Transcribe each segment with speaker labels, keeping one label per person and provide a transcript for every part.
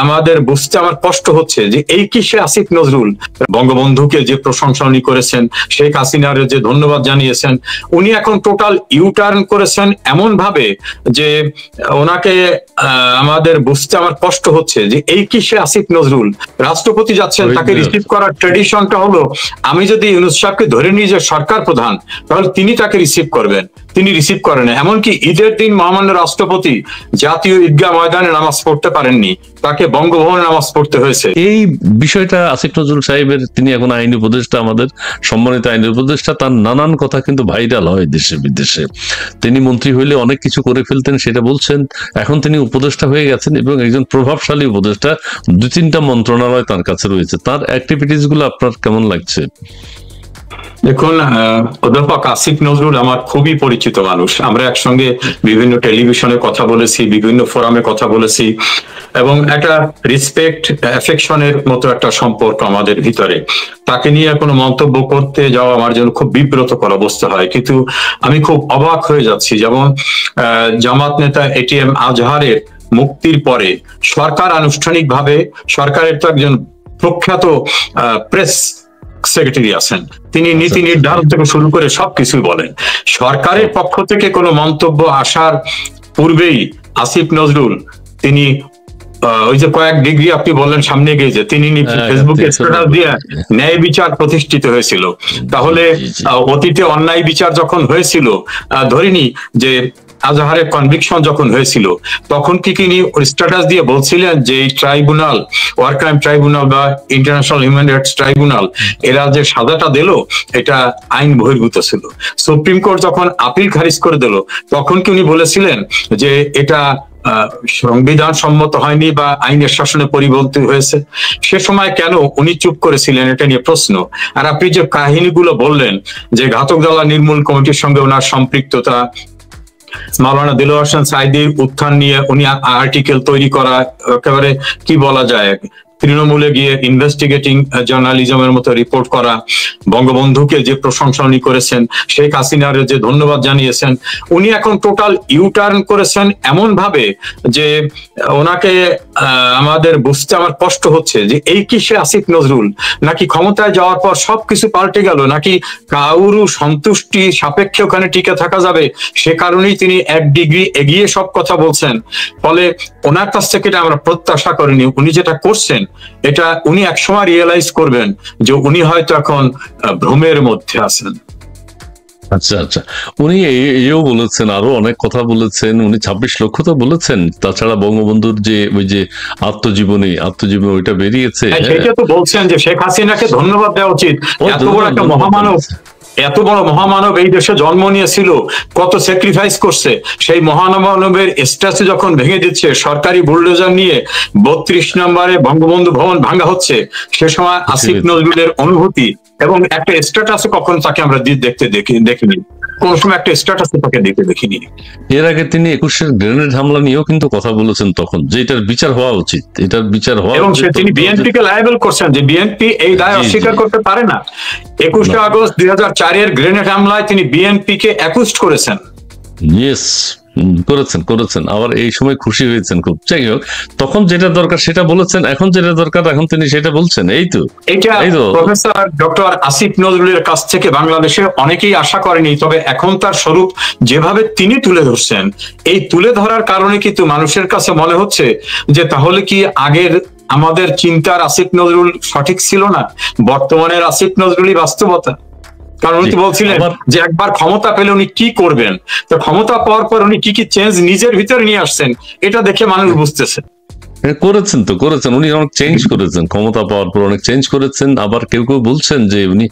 Speaker 1: আমাদের বুঝতে আমার কষ্ট হচ্ছে যে এই কি সে আসিফ নজরুল, বঙ্গবন্ধুকে যে প্রশংসা উনি করেছেন, শেখ হাসিনার যে ধন্যবাদ জানিয়েছেন, উনি এখন টোটাল ইউটার্ন করেছেন এমন ভাবে যে ওনাকে আমাদের বুঝতে আমার কষ্ট হচ্ছে যে এই কি সে আসিফ নজরুল। রাষ্ট্রপতি যাচ্ছেন, তাকে রিসিভ করার ট্রেডিশনটা হলো আমি যদি ইউনূস সাহেবকে ধরে নিই যে সরকার প্রধান, তাহলে তিনি তাকে রিসিভ করবেন, তিনি রিসিভ করেন। এমনকি ঈদের দিন মহামান্য রাষ্ট্রপতি জাতীয় ঈদগাহ ময়দানে নামাজ পড়তে পারেননি, তাকে বঙ্গভবনে নামাজ পড়তে হয়েছে।
Speaker 2: এই বিষয়টা আসিফ নজরুল সাহেবের, তিনি এখন আইন উপদেষ্টা, আমাদের সম্মানিত আইন উপদেষ্টা, তার নানান কথা কিন্তু ভাইরাল হয় দেশে বিদেশে। তিনি মন্ত্রী হইলে অনেক কিছু করে ফেলতেন সেটা বলছেন, এখন তিনি উপদেষ্টা হয়ে গেছেন এবং একজন প্রভাবশালী উপদেষ্টা, 2-3টা মন্ত্রণালয় তার কাছে রয়েছে। তার অ্যাক্টিভিটিস গুলো আপনার কেমন লাগছে?
Speaker 1: দেখুন, অধ্যাপক আসিফ নজরুল আমার খুবই পরিচিত মানুষ। আমরা একসঙ্গে বিভিন্ন টেলিভিশনে কথা বলেছি, বিভিন্ন ফোরামে কথা বলেছি, এবং একটা রেসপেক্ট অ্যাফেকশনের মতো একটা সম্পর্ক আমাদের ভিতরে। তাকে নিয়ে কোনো মন্তব্য করতে যাওয়া আমার জন্য খুব বিব্রতকর অবস্থা হয়। কিন্তু আমি খুব অবাক হয়ে যাচ্ছি, যেমন জামাত নেতা এটিএম আজহারের মুক্তির পরে সরকার আনুষ্ঠানিকভাবে, সরকারের তো একজন প্রখ্যাত প্রেস সেক্রেটারি আছেন, তিনি নীতি নির্ধারণ থেকে শুরু করে সবকিছু বলেন। সরকারের পক্ষ থেকে কোনো মন্তব্য আসার পূর্বেই আসিফ নজরুল তিনি ওই যে কয়েক ডিগ্রি আপনি বললেন সামনে গিয়েছে, তিনি ফেসবুকে স্ট্যাটাস দিয়ে ন্যায় বিচার প্রতিষ্ঠিত হয়েছিল। তাহলে অতীতে অন্যায় বিচার যখন হয়েছিল, ধরিনি যে আজহারের কনভিকশন যখন হয়েছিল, তখন কি তিনি স্ট্যাটাস দিয়ে বলছিলেন যে এই ট্রাইব্যুনাল, ওয়ার ক্রাইম ট্রাইব্যুনাল বা ইন্টারন্যাশনাল হিউম্যান রাইটস ট্রাইব্যুনাল, এরা যে সাজাটা দিল এটা আইন বহির্ভূত ছিল? সুপ্রিম কোর্ট যখন আপিল খারিজ করে দিল, তখন কি উনি বলেছিলেন যে এটা সংবিধান সম্মত হয়নি বা আইনের শাসনে পরিবর্তিত হয়েছে? সে সময় কেন উনি চুপ করেছিলেন, এটা নিয়ে প্রশ্ন। আর আপনি যে কাহিনীগুলো বললেন যে ঘাতক জ্বালা নির্মূল কমিটির সঙ্গে ওনার সম্পৃক্ততা, মাওলানা দিলওয়ার হোসেন সাঈদীর উত্থান নিয়ে উনি আর্টিকেল তৈরি করা, একেবারে কি বলা যায়, তৃণমূলে গিয়ে ইনভেস্টিগেটিং জার্নালিজমের মতো রিপোর্ট করা, বঙ্গবন্ধুকে যে প্রশংসা উনি করেছেন, শেখ হাসিনার যে ধন্যবাদ জানিয়েছেন, উনি এখন টোটাল ইউটার্ন করেছেন এমন ভাবে যে ওনাকে আমাদের বুঝতে আমার কষ্ট হচ্ছে যে এই কি সে আসিফ নজরুল, নাকি ক্ষমতায় যাওয়ার পর সবকিছু পাল্টে গেল, নাকি কারু সন্তুষ্টি সাপেক্ষে ওখানে টিকে থাকা যাবে, সে কারণেই তিনি 1 ডিগ্রি এগিয়ে সব কথা বলছেন। ফলে ওনার কাছ থেকে আমরা প্রত্যাশা করিনি। উনি যেটা করছেন এটা উনি একসময় রিয়েলাইজ করবেন যে উনি হয়তো এখন ভ্রমের মধ্যে আছেন।
Speaker 2: আচ্ছা আচ্ছা, উনি এও বলেছেন, আরো অনেক কথা বলেছেন, উনি 26 লক্ষ তো বলেছেন। তাছাড়া বঙ্গবন্ধুর যে ওই যে আত্মজীবনী ওইটা বেরিয়েছে,
Speaker 1: সেটা তো বলছেন যে শেখ হাসিনাকে ধন্যবাদ দেওয়া উচিত, এত বড় একটা মহামানব, এত বড় মহামানব এই দেশে জন্ম নিয়েছিল, কত স্যাক্রিফাইস করছে, সেই মহামানবের স্ট্যাচু যখন ভেঙে দিচ্ছে সরকারি বুলডোজার নিয়ে, 32 নম্বরে বঙ্গবন্ধু ভবন ভাঙা হচ্ছে, সে সময় আসিফ নজরুলের অনুভূতি এবং একটা স্ট্যাটাসে কখনো তাকে আমরা দেখিনি, কোন সময় একটা স্ট্যাটাসে তাকে দেখিনি।
Speaker 2: এর আগে তিনি 21-এর গ্রেনেড হামলা নিয়েও কিন্তু কথা বলেছেন তখন, যে এটার বিচার হওয়া উচিত, এটার বিচার হওয়া উচিত, এবং
Speaker 1: তিনি বিএনপি কে লায়াবল করছেন যে বিএনপি এই দায় অস্বীকার করতে পারে না। 21 আগস্ট 2004-এর গ্রেনেড হামলায় তিনি বিএনপি কে অ্যাকুজড করেছেন।
Speaker 2: ইয়েস, করেছেন আবার এই সময় খুশি হয়েছেন খুব। যাই হোক, তখন যেটা দরকার সেটা বলেছেন, এখন যেটা দরকার এখন তিনি সেটা বলছেন। এই তো
Speaker 1: প্রফেসর ডক্টর আসিফ নজরুলের কাছ থেকে বাংলাদেশে অনেকেই আশা করেনি, তবে এখন তার স্বরূপ যেভাবে তিনি তুলে ধরছেন, এই তুলে ধরার কারণে কিন্তু মানুষের কাছে মনে হচ্ছে যে তাহলে কি আগের আমাদের চিন্তার আসিফ নজরুল সঠিক ছিল না, বর্তমানের আসিফ নজরুলই বাস্তবতা। কারণ উনি বলছিলেন যে একবার ক্ষমতা পেলে উনি কি করবেন, তো ক্ষমতা পাওয়ার পর উনি কি চেঞ্জ নিজের ভিতরে নিয়ে আসছেন, এটা দেখে মানুষ বুঝতেছে।
Speaker 2: করেছেন উনি অনেক চেঞ্জ করেছেন, ক্ষমতা পাওয়ার পর অনেক চেঞ্জ করেছেন। আবার কেউ বলছেন যে উনি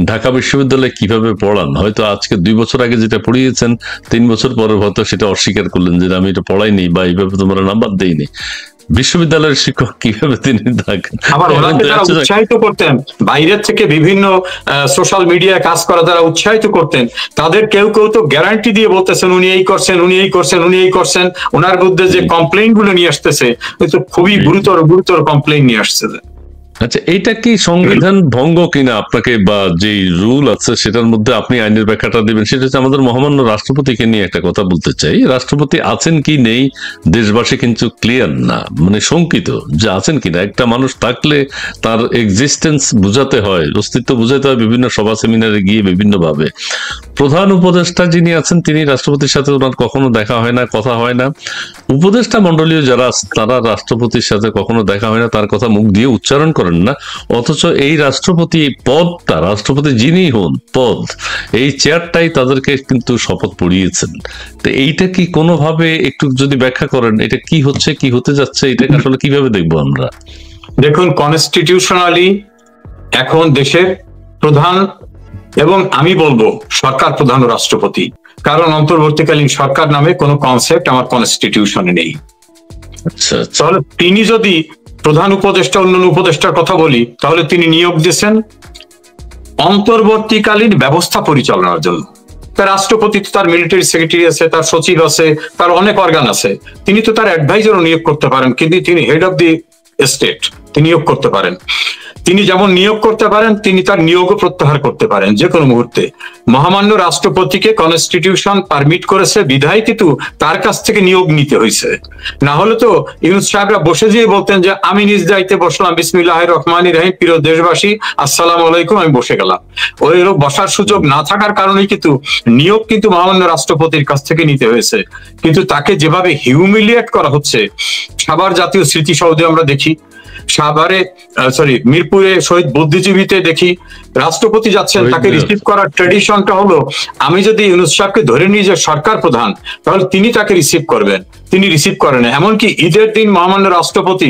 Speaker 2: ঢাকা বিশ্ববিদ্যালয়ে কিভাবে পড়ান, হয়তো আজকে 2 বছর আগে যেটা পড়িয়েছেন 3 বছর পরে হয়তো সেটা অস্বীকার করলেন যে আমি এটা পড়াইনি বা এইভাবে তোমরা নাম্বার দেইনি। বিশ্ববিদ্যালয়ের শিক্ষক কিভাবে তিনি থাকেন,
Speaker 1: আবার ওনাকে যারা উৎসাহিত করতেন, বাইরের থেকে বিভিন্ন সোশ্যাল মিডিয়ায় কাজ করা যারা উৎসাহিত করতেন, তাদের কেউ তো গ্যারান্টি দিয়ে বলতেছেন উনি এই করছেন, উনি এই করছেন, উনি এই করছেন। ওনার বিরুদ্ধে যে কমপ্লেইন গুলো নিয়ে আসতেছে, খুবই গুরুতর কমপ্লেইন নিয়ে আসছে।
Speaker 2: আচ্ছা, এটা কি সংবিধান ভঙ্গ কিনা আপনাকে, বা যে রুল আছে সেটার মধ্যে আপনি আইনের ব্যাখ্যাটা দিবেন? সেটা হচ্ছে আমাদের মহামান্য রাষ্ট্রপতিকে নিয়ে একটা কথা বলতে চাই। রাষ্ট্রপতি আছেন কি নেই দেশবাসী কিন্তু ক্লিয়ার না, মানে শঙ্কিত যে আছেন কিনা। একটা মানুষ থাকলে তার এক্সিস্টেন্স বুঝাতে হয়, অস্তিত্ব বুঝাতে হয় বিভিন্ন সভা সেমিনারে গিয়ে বিভিন্ন ভাবে। প্রধান উপদেষ্টা যিনি আছেন তিনি রাষ্ট্রপতির সাথে ওনার কখনো দেখা হয় না, কথা হয় না। উপদেষ্টা মন্ডলীয় যারা তারা রাষ্ট্রপতির সাথে কখনো দেখা হয় না, তার কথা মুখ দিয়ে উচ্চারণ করেন না। অথচ এই রাষ্ট্রপতি পদটা, রাষ্ট্রপতি যিনি হন পদ, এই চেয়ারটাই তাদেরকে কিন্তু শপথ পড়িয়েছেন। তো এইটা কি কোনোভাবে একটু যদি ব্যাখ্যা করেন, এটা কি হচ্ছে, কি হতে যাচ্ছে, এটাকে আসলে কিভাবে দেখবো আমরা?
Speaker 1: দেখুন, কনস্টিটিউশনালি এখন দেশের প্রধান, এবং আমি বলবো সরকার প্রধান ও রাষ্ট্রপতি, কারণ অন্তর্বর্তীকালীন সরকার নামে কোনো কনসেপ্ট আমার কনস্টিটিউশনে নেই।
Speaker 2: আচ্ছা,
Speaker 1: তাহলে তিনি যদি প্রধান উপদেষ্টা, অন্যান্য উপদেষ্টার কথা বলি, তাহলে তিনি নিয়োগ দিয়েছেন অন্তর্বর্তীকালীন ব্যবস্থা পরিচালনার জন্য। তার রাষ্ট্রপতি তো তার মিলিটারি সেক্রেটারি আছে, তার সচিব আছে, তার অনেক অর্গান আছে, তিনি তো তার অ্যাডভাইজারও নিয়োগ করতে পারেন, কিন্তু তিনি হেড অফ দি স্টেট, তিনি নিয়োগ করতে পারেন। তিনি যেমন নিয়োগ করতে পারেন, তিনি তার নিয়োগও প্রত্যাহার করতে পারেন যে কোনো মুহূর্তে। মহামান্য রাষ্ট্রপতিকে কনস্টিটিউশন পারমিট করেছে বিধায় কিন্তু তার কাছ থেকে নিয়োগ নিতে হয়েছে। না হলে তো ইউনূস সাহেবরা বসে যেয়ে বলতেন যে আমি নিজ দায়িত্বে বসলাম, বিসমিল্লাহির রহমানির রহিম, প্রিয় দেশবাসী আসসালামু আলাইকুম, আমি বসে গেলাম। ওই বসার সুযোগ না থাকার কারণেই কিন্তু নিয়োগ কিন্তু মহামান্য রাষ্ট্রপতির কাছ থেকে নিতে হয়েছে। কিন্তু তাকে যেভাবে হিউমিলিয়েট করা হচ্ছে, সাভার জাতীয় স্মৃতিসৌধে আমরা দেখি, মিরপুরে শহীদ বুদ্ধিজীবীতে দেখি, রাষ্ট্রপতি যাচ্ছেন, তাকে রিসিভ করার ট্রেডিশনটা হলো আমি যদি ইউনূস সাহেবকে ধরে নিই যে সরকার প্রধান, তাহলে তিনি তাকে রিসিভ করবেন। তিনি রিসিভ করেন। এমনকি ঈদের দিন মহামান্য রাষ্ট্রপতি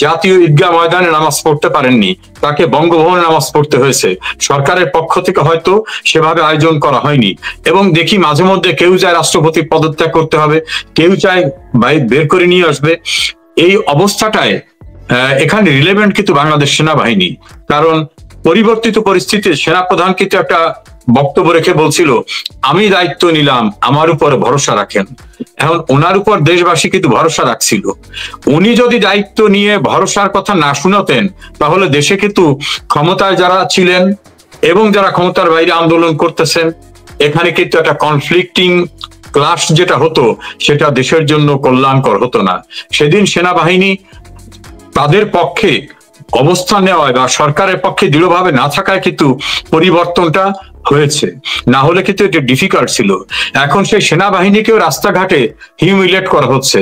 Speaker 1: জাতীয় ঈদগাহ ময়দানে নামাজ পড়তে পারেননি, তাকে বঙ্গভবনে নামাজ পড়তে হয়েছে। সরকারের পক্ষ থেকে হয়তো সেভাবে আয়োজন করা হয়নি। এবং দেখি মাঝে মধ্যে কেউ চায় রাষ্ট্রপতির পদত্যাগ করতে হবে, কেউ চায় বের করে নিয়ে আসবে। এই অবস্থাটায় এখানে রিলেভেন্ট কিন্তু বাংলাদেশ সেনাবাহিনী, কারণ পরিবর্তিত পরিস্থিতিতে সেনাপ্রধান কিন্তু একটা বক্তব্য রেখে বলছিল আমি দায়িত্ব নিলাম, আমার উপর ভরসা রাখেন। এখন ওনার উপর দেশবাসী কিন্তু ভরসা রাখছিল। উনি যদি দায়িত্ব নিয়ে ভরসার কথা না শুনাতেন, তাহলে দেশে কিন্তু ক্ষমতায় যারা ছিলেন এবং যারা ক্ষমতার বাইরে আন্দোলন করতেছেন, এখানে কিন্তু একটা কনফ্লিক্টিং ক্লাশ যেটা হতো, সেটা দেশের জন্য কল্যাণকর হতো না। সেদিন সেনাবাহিনী তাদের পক্ষে অবস্থান নেওয়ায় বা সরকারের পক্ষে দৃঢ়ভাবে না থাকায় কিন্তু পরিবর্তনটা হয়েছে, না হলে কিন্তু এটা ডিফিকাল্ট ছিল। এখন সেই সেনাবাহিনীকেও রাস্তাঘাটে হিউমিলেট করা হচ্ছে।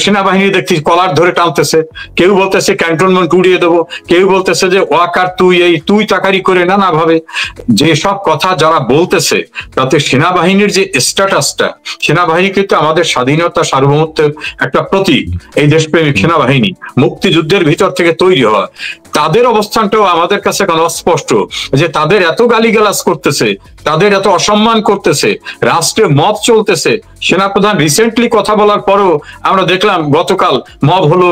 Speaker 1: সেনাবাহিনী দেখছি কলার ধরে টানতেছে, কেউ বলতেছে ক্যান্টনমেন্ট উড়িয়ে দেবো, কেউ বলতেছে যে ওয়াকার তুই তাকারি করে নানা ভাবে যেসব কথা যারা বলতেছে, তাতে সেনাবাহিনীর যে স্ট্যাটাসটা, সেনাবাহিনী কিন্তু আমাদের স্বাধীনতা সার্বভৌমত্বের একটা প্রতীক। এই দেশপ্রেমিক সেনাবাহিনী মুক্তিযুদ্ধের ভিতর থেকে তৈরি হওয়া, তাদের অবস্থানটাও আমাদের কাছে এখন অস্পষ্ট, যে তাদের এত গালিগালাজ করতেছে, তাদের এত অসম্মান করতেছে, রাষ্ট্রে মব চলতেছে। সেনাপ্রধান রিসেন্টলি কথা বলার পরেও আমরা দেখলাম গতকাল মব হলো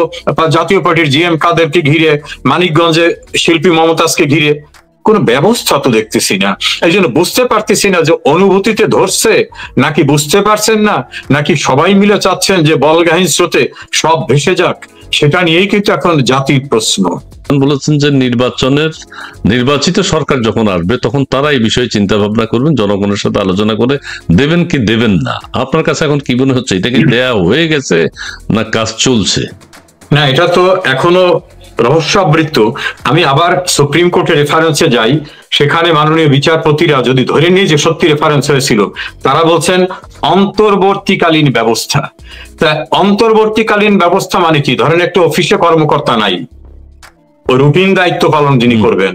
Speaker 1: জাতীয় পার্টির জিএম কাদেরকে ঘিরে, মানিকগঞ্জে শিল্পী মমতাজকে ঘিরে। কোনো ব্যবস্থা তো দেখতেছি না। এই জন্য বুঝতে পারতেছি না যে অনুভূতিতে ধরছে নাকি বুঝতে পারছেন না, নাকি সবাই মিলে চাচ্ছেন যে বলগাহীন স্রোতে সব ভেসে যাক। সেটা নিয়েই কিন্তু এখন জাতির প্রশ্ন।
Speaker 2: বলেছেন যে নির্বাচিত সরকার যখন আসবে তখন তারা এই বিষয়ে চিন্তা ভাবনা করবেন, জনগণের সাথে আলোচনা করে দেবেন কি দেবেন না। আপনার কাছে এখন কি মনে হচ্ছে, এটা কি দেয়া হয়ে গেছে না কাজ চলছে?
Speaker 1: না, এটা তো এখনো রহস্যাবৃত। আমি আবার সুপ্রিম কোর্টের রেফারেন্সে যাই, সেখানে মাননীয় বিচারপতিরা যদি ধরে নিয়ে যে সত্যি রেফারেন্স হয়েছিল, তারা বলছেন অন্তর্বর্তীকালীন ব্যবস্থা। তা অন্তর্বর্তীকালীন ব্যবস্থা মানে কি? ধরেন একটা অফিসে কর্মকর্তা নাই, রুটিন দায়িত্ব পালন যিনি করবেন,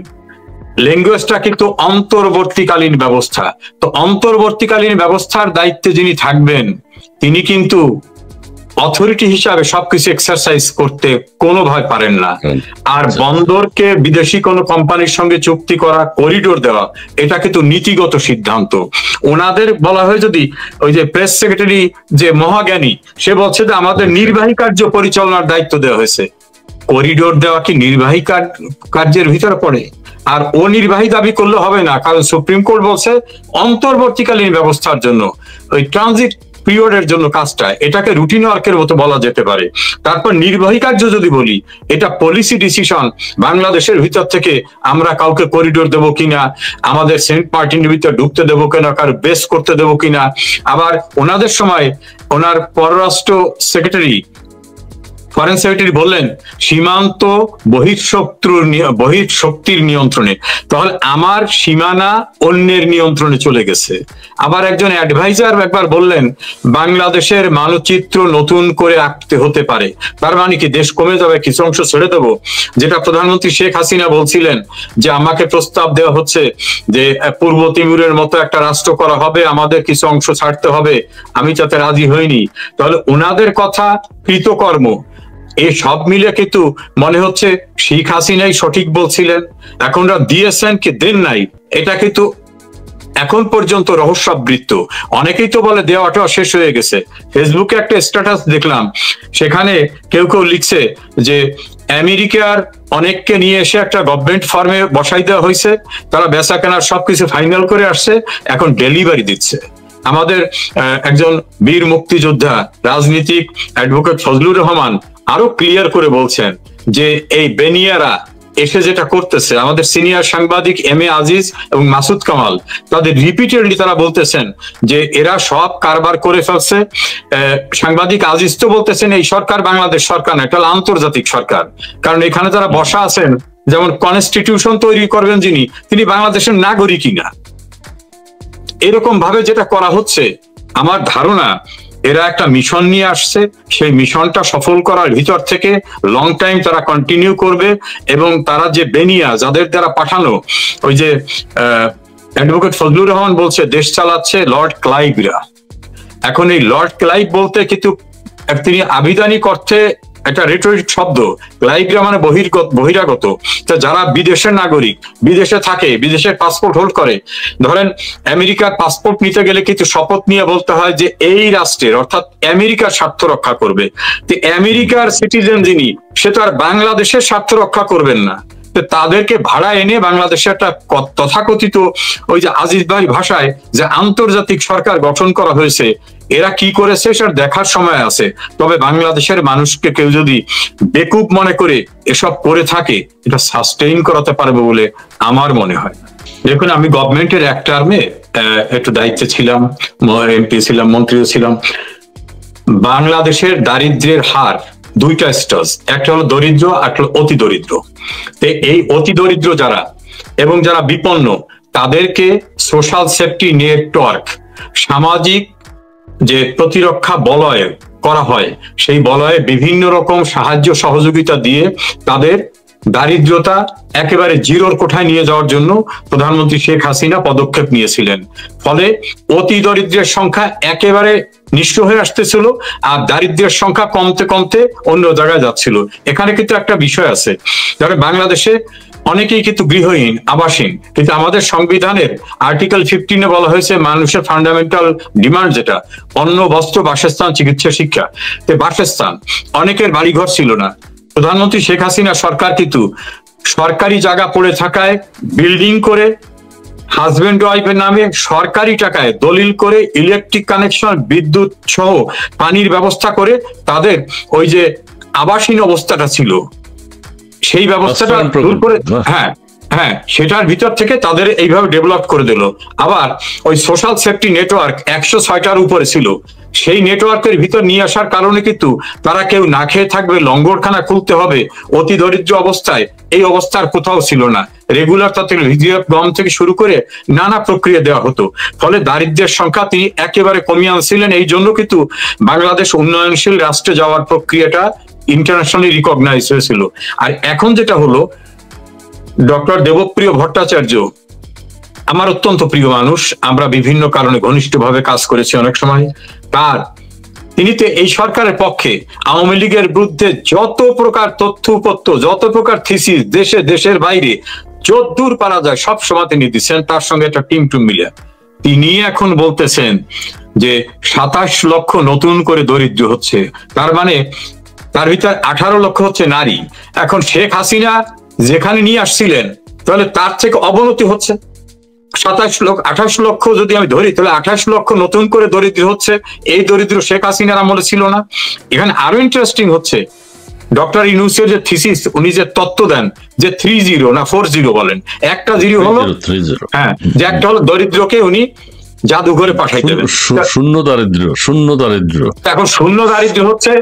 Speaker 1: ল্যাঙ্গুয়েজটা কিন্তু অন্তর্বর্তীকালীন ব্যবস্থা। তো অন্তর্বর্তীকালীন ব্যবস্থার দায়িত্বে যিনি থাকবেন, তিনি কিন্তু অথরিটি হিসাবে সবকিছু এক্সারসাইজ করতে কোনোভাবে পারেন না। আর বন্দরকে বিদেশি কোনো কোম্পানির সঙ্গে চুক্তি করা, করিডোর দেওয়া, এটা কিন্তু নীতিগত সিদ্ধান্ত। ওনাদের বলা হয়, যদি ওই যে প্রেস সেক্রেটারি যে মহাজ্ঞানী, সে বলছে যে আমাদের নির্বাহী কার্য পরিচালনার দায়িত্ব দেওয়া হয়েছে। করিডোর দেওয়া কি নির্বাহী কার্যের ভিতরে পড়ে? আর অনির্বাহী দাবি করলে হবে না, কারণ সুপ্রিম কোর্ট বলছে অন্তর্বর্তীকালীন ব্যবস্থার জন্য ওই ট্রানজিট পিরিয়ডের জন্য কাজটা, এটাকে রুটিন ওয়ার্কের মতো বলা যেতে পারে। তারপর নির্বাহী কার্য যদি বলি, এটা পলিসি ডিসিশন, বাংলাদেশের ভিতর থেকে আমরা কাউকে করিডোর দেবো কিনা, আমাদের সেন্ট মার্টিনের ভিতরে ঢুকতে দেবো কিনা, কারো বেস করতে দেবো কিনা। আবার ওনাদের সময় ওনার পররাষ্ট্র সেক্রেটারি, ফরেন সেক্রেটারি বললেন সীমান্ত বহিঃশক্তির নিয়ন্ত্রণে, তাহলে আমার সীমানা অন্যের নিয়ন্ত্রণে চলে গেছে। আবার একজন অ্যাডভাইজার একবার বললেন বাংলাদেশের মানচিত্র নতুন করে আঁকতে হতে পারে। তার মানে কি দেশ কমে যাবে, কিছু অংশ ছেড়ে দেবো? যেটা প্রধানমন্ত্রী শেখ হাসিনা বলছিলেন যে আমাকে প্রস্তাব দেওয়া হচ্ছে যে পূর্ব তিমুরের মতো একটা রাষ্ট্র করা হবে, আমাদের কিছু অংশ ছাড়তে হবে, আমি তাতে রাজি হইনি। তাহলে ওনাদের কথা, কৃতকর্ম, এই সব মিলে কিন্তু মনে হচ্ছে শেখ হাসিনাই সঠিক বলছিলেন, এখন দিয়েছেন কি দেন নাই, এটা কিন্তু এখন পর্যন্ত রহস্যাবৃত্ত। অনেকেই তো বলে দেওয়াটা শেষ হয়ে গেছে। ফেসবুকে একটা স্ট্যাটাস দেখলাম, সেখানে কেউ কেউ লিখছে যে আমেরিকার অনেককে নিয়ে এসে একটা গভর্নমেন্ট ফার্মে বসাই দেওয়া হয়েছে, তারা বেচা কেনার সবকিছু ফাইনাল করে আসছে, এখন ডেলিভারি দিচ্ছে। আমাদের একজন বীর মুক্তিযোদ্ধা রাজনীতিক অ্যাডভোকেট ফজলুর রহমান আরো ক্লিয়ার করে বলছেন যে এই বেনিয়ারা এসে যেটা করতেছে, আমাদের সিনিয়র সাংবাদিক এম এ আজিজ এবং মাসুদ কামাল তাদের রিপিটেডলি তারা বলতেছেন যে এরা সব কারবার করে ফেলছে। সাংবাদিক আজিজ তো বলতেছেন এই সরকার বাংলাদেশ সরকার না, এটা আন্তর্জাতিক সরকার, কারণ এখানে যারা বসা আছেন, যেমন কনস্টিটিউশন তৈরি করবেন যিনি, তিনি বাংলাদেশের নাগরিকই না। এরকম ভাবে যেটা করা হচ্ছে, আমার ধারণা এরা একটা মিশন নিয়ে আসছে, সেই মিশনটা সফল করার ভিতর থেকে লং টাইম তারা কন্টিনিউ করবে। এবং তারা যে বেনিয়া যাদের দ্বারা পাঠানো, ওই যে অ্যাডভোকেট ফজলুর রহমান বলছে দেশ চালাচ্ছে লর্ড ক্লাইভরা। এখন এই লর্ড ক্লাইভ বলতে কিন্তু তিনি আবিধানিক অর্থে একটা রেটরিক শব্দ, ক্লাইভরা মানে বহিরাগত। তো যারা বিদেশের নাগরিক, বিদেশে থাকে, বিদেশের পাসপোর্ট হোল্ড করে, ধরেন আমেরিকার পাসপোর্ট নিতে গেলে কিন্তু শপথ নিয়ে বলতে হয় যে এই রাষ্ট্রের অর্থাৎ আমেরিকার স্বার্থ রক্ষা করবে। তো আমেরিকার সিটিজেন যিনি, সে তো আর বাংলাদেশের স্বার্থ রক্ষা করবেন না। তাদেরকে ভাড়া এনে বাংলাদেশে একটা তথাকথিত ওই যে আজিজ ভাই ভাষায় যে আন্তর্জাতিক সরকার গঠন করা হয়েছে, এরা কি করেছে সেটা দেখার সময় আছে। তবে বাংলাদেশের মানুষকে কেউ যদি বেকুব মনে করে এসব করে থাকে, এটা সাস্টেইন করাতে পারবে বলে আমার মনে হয়। দেখুন, আমি গভর্নমেন্টের এক টার্মে একটু দায়িত্বে ছিলাম, এমপি ছিলাম, মন্ত্রীও ছিলাম। বাংলাদেশের দারিদ্র্যের হার দুইটা স্টেজ, একটা হলো দরিদ্র আর একটা হলো অতি দরিদ্র। তো এই অতি দরিদ্র যারা এবং যারা বিপন্ন, তাদেরকে সোশ্যাল সেফটি নেটওয়ার্ক, সামাজিক যে প্রতিরক্ষা বলয় করা হয়, সেই বলয়ে বিভিন্ন রকম সাহায্য সহযোগিতা দিয়ে তাদের দারিদ্রতা একেবারে জিরোর কোঠায় নিয়ে যাওয়ার জন্য প্রধানমন্ত্রী শেখ হাসিনা পদক্ষেপ নিয়েছিলেন। ফলে অতি দরিদ্রের সংখ্যা একেবারে নিঃস্ব হয়ে আসতেছিল, আর দারিদ্রের সংখ্যা কমতে কমতে অন্য জায়গায় যাচ্ছিল। এখানে কিন্তু একটা বিষয় আছে, যারা বাংলাদেশে অনেকেই কিন্তু গৃহহীন, আবাসহীন, কিন্তু আমাদের সংবিধানের আর্টিকেল 15-এ বলা হয়েছে মানুষের ফান্ডামেন্টাল ডিমান্ড যেটা অন্ন, বস্ত্র, বাসস্থান, চিকিৎসা, শিক্ষা। তো বাসস্থান, অনেকের বাড়িঘর ছিল না। প্রধানমন্ত্রী শেখ হাসিনা সরকার কিন্তু সরকারি জায়গা পড়ে থাকায় বিল্ডিং করে হাজবেন্ড ওয়াইফের নামে সরকারি টাকায় দলিল করে ইলেকট্রিক কানেকশন, বিদ্যুৎ সহ পানির ব্যবস্থা করে তাদের ওই যে আবাসহীন অবস্থাটা ছিল, সেই ব্যবস্থাটা দূর করে, হ্যাঁ সেটার ভিতর থেকে তাদের এইভাবে ডেভেলপ করে দিল। আবার ওই সোশ্যাল সেফটি নেটওয়ার্ক 106টার উপরে ছিল, সেই নেটওয়ার্কের ভিতর নিয়ে আসার কারণে কিন্তু তারা কেউ না খেয়ে থাকবে, লঙ্গরখানা খুলতে হবে, অতি দরিদ্র অবস্থায়, এই অবস্থার কোথাও ছিল না। রেগুলার তাদের ভিজিএফ গম থেকে শুরু করে নানা প্রক্রিয়া দেওয়া হতো। ফলে দারিদ্র্যের সংখ্যা তিনি একেবারে কমিয়ে আনছিলেন। এই জন্য কিন্তু বাংলাদেশ উন্নয়নশীল রাষ্ট্রে যাওয়ার প্রক্রিয়াটা ইন্টারন্যাশনালি রিকগনাইজ হয়েছিল। আর এখন যেটা হলো, ডক্টর দেবপ্রিয় ভট্টাচার্য আমার অত্যন্ত প্রিয় মানুষ, আমরা বিভিন্ন কারণে ঘনিষ্ঠভাবে কাজ করেছি অনেক সময়। তিনি তো এই সরকারের পক্ষে আওয়ামী লীগের বিরুদ্ধে যত প্রকার তথ্য উপত্য, যত প্রকার থিসিস দেশে দেশের বাইরে যতদূর পারা যায় সব সময় তিনি দিচ্ছেন, তার সঙ্গে একটা টিম মিলে। তিনি এখন বলতেছেন যে 27 লক্ষ নতুন করে দরিদ্র হচ্ছে, তার মানে তার ভিতর 18 লক্ষ হচ্ছে নারী। এখন শেখ হাসিনা যেখানে নিয়ে আসছিলেন, তাহলে তার থেকে অবনতি হচ্ছে। 28 লক্ষ যদি আমি ধরি, তাহলে 28 লক্ষ নতুন করে দরিদ্র হচ্ছে। এই দরিদ্র শেখ হাসিনার আমলে ছিল না। এখানে আরো ইন্টারেস্টিং হচ্ছে, ডক্টর ইউনূসের যে থিসিস, উনি যে তত্ত্ব দেন যে 30 না 40 বলেন, একটা 0 হলো, হ্যাঁ, যে একটা হলো দরিদ্রকে উনি জাদুঘরে পাঠাই দেবেন,
Speaker 2: শূন্য দারিদ্র।
Speaker 1: এখন শূন্য দারিদ্র হচ্ছে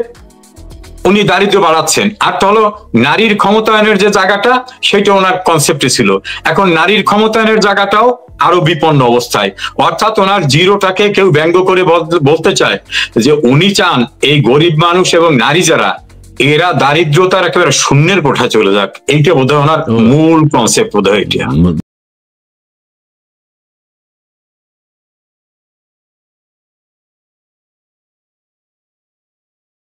Speaker 1: উনি দারিদ্র বাড়াচ্ছেন। আর তো হলো নারীর ক্ষমতায়নের যে জায়গাটা, সেটা ওনার কনসেপ্টে ছিল। এখন নারীর ক্ষমতায়নের জায়গাটাও আরো বিপন্ন অবস্থায়, অর্থাৎ ওনার জিরোটাকে কেউ ব্যঙ্গ করে বলতে চায় যে উনি চান এই গরিব মানুষ এবং নারী যারা, এরা দারিদ্রতার একেবারে শূন্যের কোঠায় চলে যাক। এইটা বোধহয় ওনার মূল কনসেপ্ট, বোধহয় এটা।